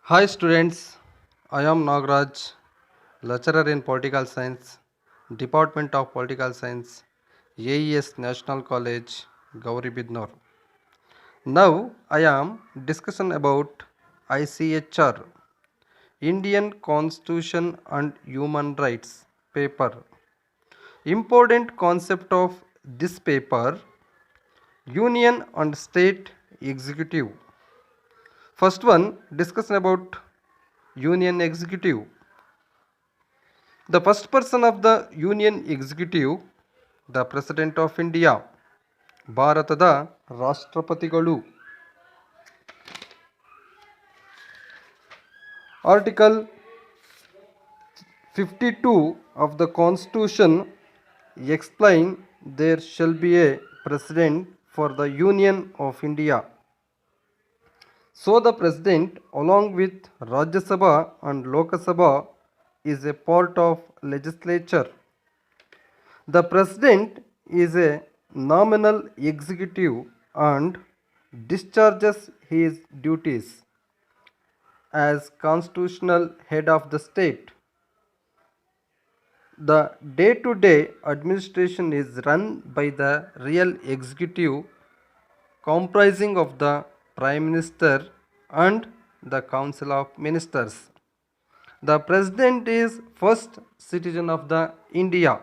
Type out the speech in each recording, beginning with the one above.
Hi students, I am Nagraj, lecturer in Political Science, Department of Political Science, AES National College, Gauri Bidnor. Now I am discussion about ICHR, Indian Constitution and Human Rights paper. Important concept of this paper, Union and State Executive. First one, discussion about Union Executive. The first person of the Union Executive, the President of India, ಭಾರತದ ರಾಷ್ಟ್ರಪತಿಗಳು. Article 52 of the Constitution explain there shall be a President for the Union of India. So the President along with Rajya Sabha and Lok Sabha is a part of legislature. The President is a nominal executive and discharges his duties as constitutional head of the state. The day-to-day administration is run by the real executive comprising of the Prime Minister and the Council of Ministers. The President is first citizen of the India.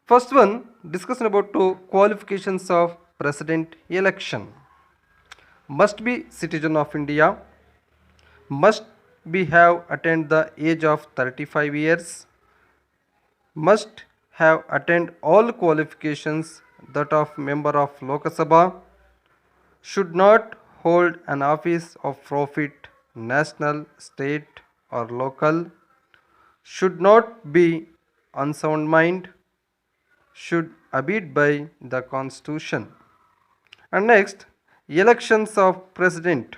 First one, discussion about two qualifications of president election. Must be citizen of India, must be have attained the age of 35 years, must have attained all qualifications that of member of Lok Sabha, should not hold an office of profit, national, state or local, should not be unsound mind, should abide by the constitution. And next, elections of president.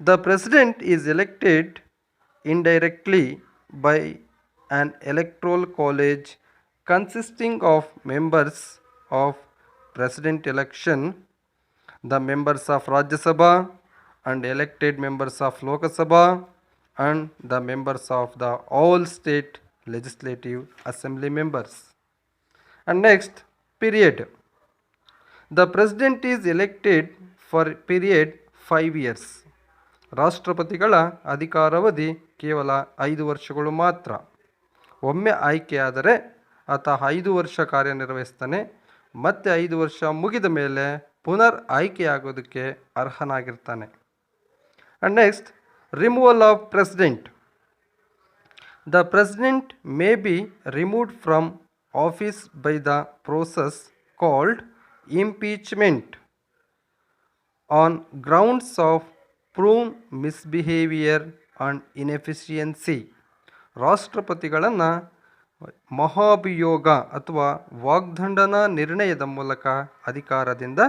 The president is elected indirectly by an electoral college consisting of members of president election, the members of Rajya Sabha and elected members of Lok Sabha and the members of the all state legislative assembly members. And next, period. The president is elected for period 5 years. ರಾಷ್ಟ್ರಪತಿಗಳ ಅಧಿಕಾರಾವಧಿ ಕೇವಲ 5 ವರ್ಷಗಳು ಮಾತ್ರ. ಒಮ್ಮೆ ಆಯ್ಕೆಯಾದರೆ ಆತ 5 ವರ್ಷ ಕಾರ್ಯನಿರ್ವಹಿಸ್ತಾನೆ. ಮತ್ತೆ 5 ವರ್ಷ ಮುಗಿದ ಮೇಲೆ ಪುನರ್ ಆಯ್ಕೆಯಾಗೋದಕ್ಕೆ ಅರ್ಹನಾಗಿರ್ತಾನೆ. And next, removal of president. The president may be removed from office by the process called impeachment on grounds of proven misbehavior and inefficiency. ರಾಷ್ಟ್ರಪತಿಗಳನ್ನು ಮಹಾಭಿಯೋಗ ಅಥವಾ ವಾಗ್ದಂಡನಾ ನಿರ್ಣಯದ ಮೂಲಕ ಅಧಿಕಾರದಿಂದ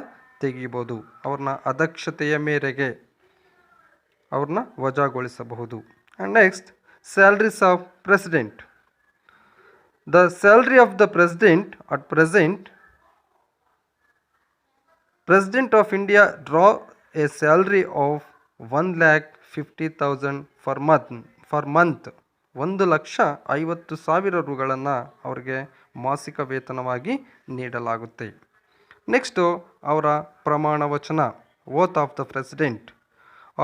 ತೆಗೆಯಬಹುದು. ಅವ್ರನ್ನ ಅದಕ್ಷತೆಯ ಮೇರೆಗೆ ಅವ್ರನ್ನ ವಜಾಗೊಳಿಸಬಹುದು. And next, salaries of president. The salary of the president at present, President of India draw a salary of 1,50,000 for month. 1,50,000 ರೂಗಳನ್ನು ಅವರಿಗೆ ಮಾಸಿಕ ವೇತನವಾಗಿ ನೀಡಲಾಗುತ್ತೆ. ನೆಕ್ಸ್ಟು ಅವರ ಪ್ರಮಾಣ ವಚನ, ಓತ್ of the president.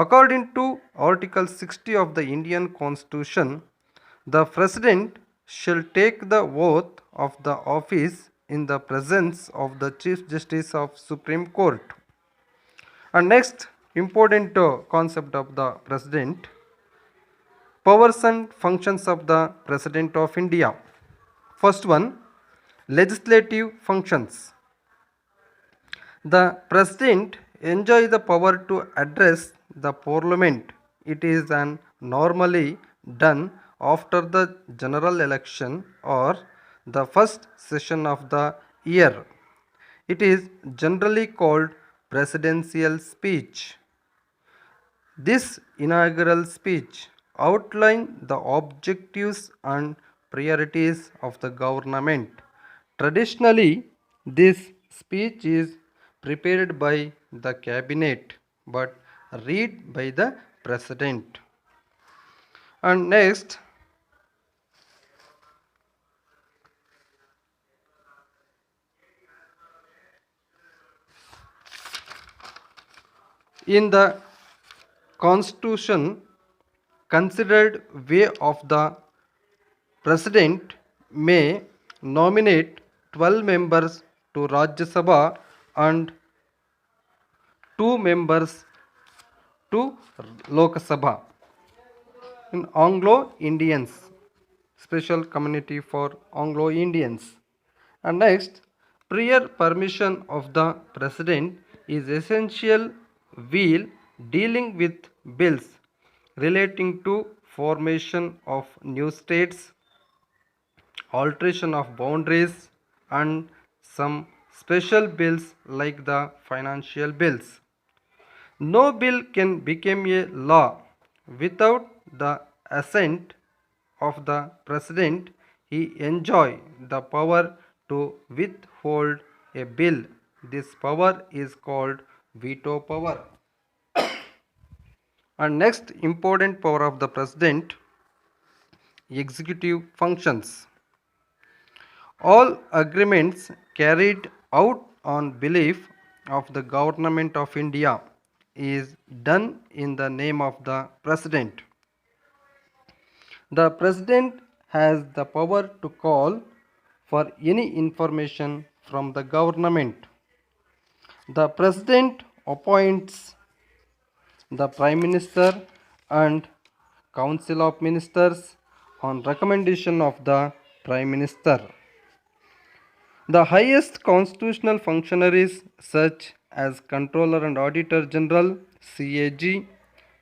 According to Article 60 of the Indian Constitution, the President shall take the oath of the office in the presence of the Chief Justice of Supreme Court. And next, important concept of the President, powers and functions of the President of India. First one, legislative functions. The President enjoys the power to address the Parliament. It is normally done after the general election or the first session of the year. It is generally called presidential speech. This inaugural speech outlines the objectives and priorities of the government. Traditionally, this speech is prepared by the cabinet but read by the president. And next, in the constitution, considered way of the president may nominate 12 members to Rajya Sabha and 2 members to Lok Sabha. In Anglo Indians, special community for Anglo Indians. And next, prior permission of the president is essential while dealing with bills relating to formation of new states, alteration of boundaries, and some special bills like the financial bills. No bill can become a law without the assent of the president. He enjoy the power to withhold a bill. This power is called veto power. And next important power of the president, executive functions. All agreements carried out on belief of the government of India is done in the name of the president. The president has the power to call for any information from the government. The president appoints the prime minister and council of ministers on recommendation of the prime minister. The highest constitutional functionaries such as Controller and Auditor General CAG,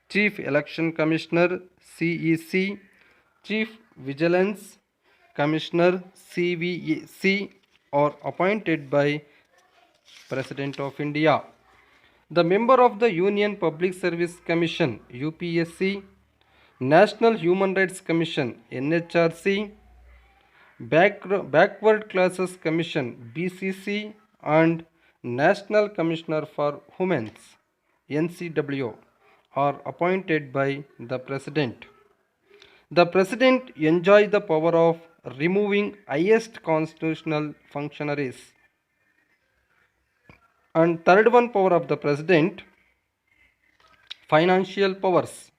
Chief Election Commissioner CEC, Chief Vigilance Commissioner CVC are appointed by President of India. The member of the Union Public Service Commission UPSC, National Human Rights Commission NHRC, Backward Classes Commission BCC and National Commissioner for Women's NCW are appointed by the President. The President enjoys the power of removing highest constitutional functionaries. And third one power of the President, financial powers.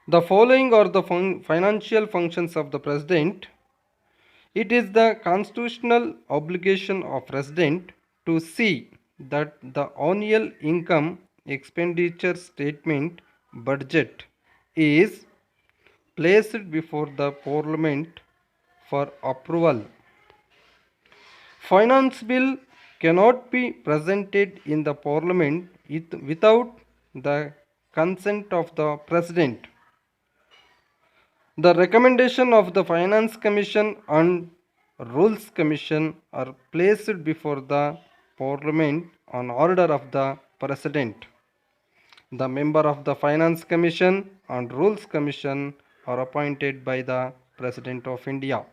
The following are the financial functions of the President. It is the constitutional obligation of President to see that the annual income expenditure statement budget is placed before the Parliament for approval. Finance bill cannot be presented in the Parliament without the consent of the President. The recommendation of the Finance Commission and Rules Commission are placed before the Parliament on order of the President. The member of the Finance Commission and Rules Commission are appointed by the President of India.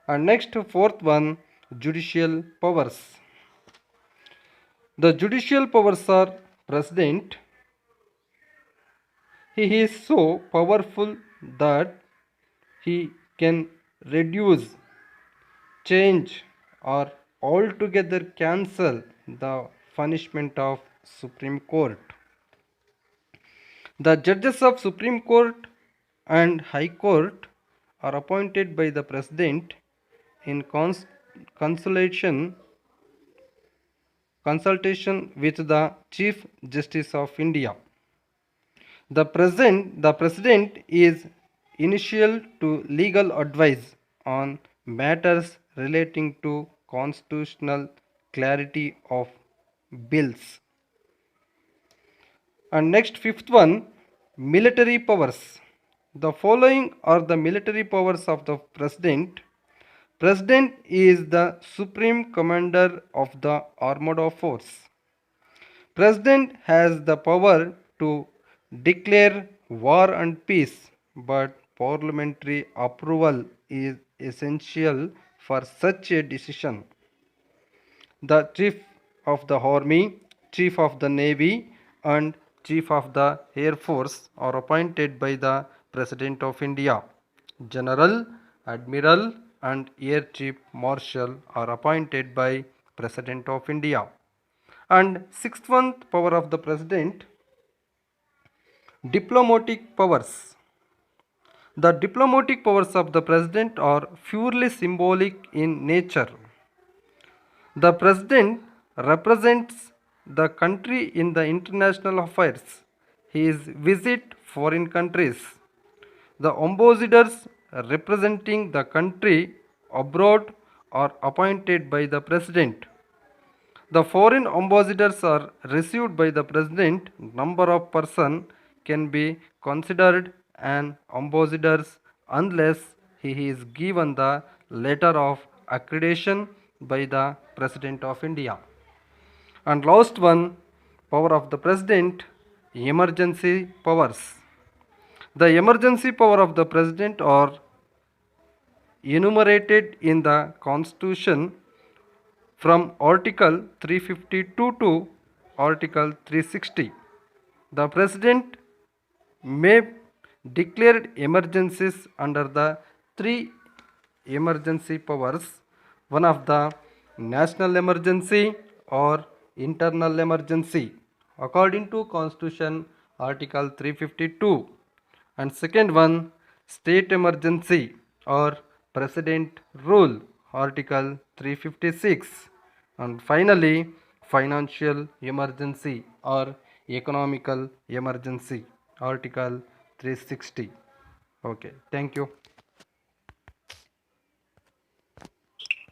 And next, fourth one, judicial powers. The judicial powers are President. He is so powerful that he can reduce, change, or altogether cancel the punishment of Supreme Court. The judges of Supreme Court and High Court are appointed by the President in consultation with the Chief Justice of India. The President is initial to legal advice on matters relating to constitutional clarity of bills. And next, fifth one, military powers. The following are the military powers of the President. President is the supreme commander of the armed force. President has the power to declare war and peace, but parliamentary approval is essential for such a decision. The Chief of the Army, Chief of the Navy, and Chief of the Air Force are appointed by the President of India. General, Admiral and Air Chief Marshal are appointed by President of India. And sixth one power of the President, diplomatic powers. The diplomatic powers of the President are purely symbolic in nature. The President represents the country in the international affairs. He is visit foreign countries. The ambassadors representing the country abroad are appointed by the President. The foreign ambassadors are received by the President. Number of person can be considered an ambassador unless he is given the letter of accreditation by the President of India. And last one, power of the President, emergency powers. The emergency power of the President are enumerated in the Constitution from Article 352 to Article 360. The President may declare emergencies under the three emergency powers. One of the national emergency or internal emergency according to Constitution Article 352, and second one state emergency or President rule Article 356, and finally financial emergency or economical emergency Article 360. Okay, thank you.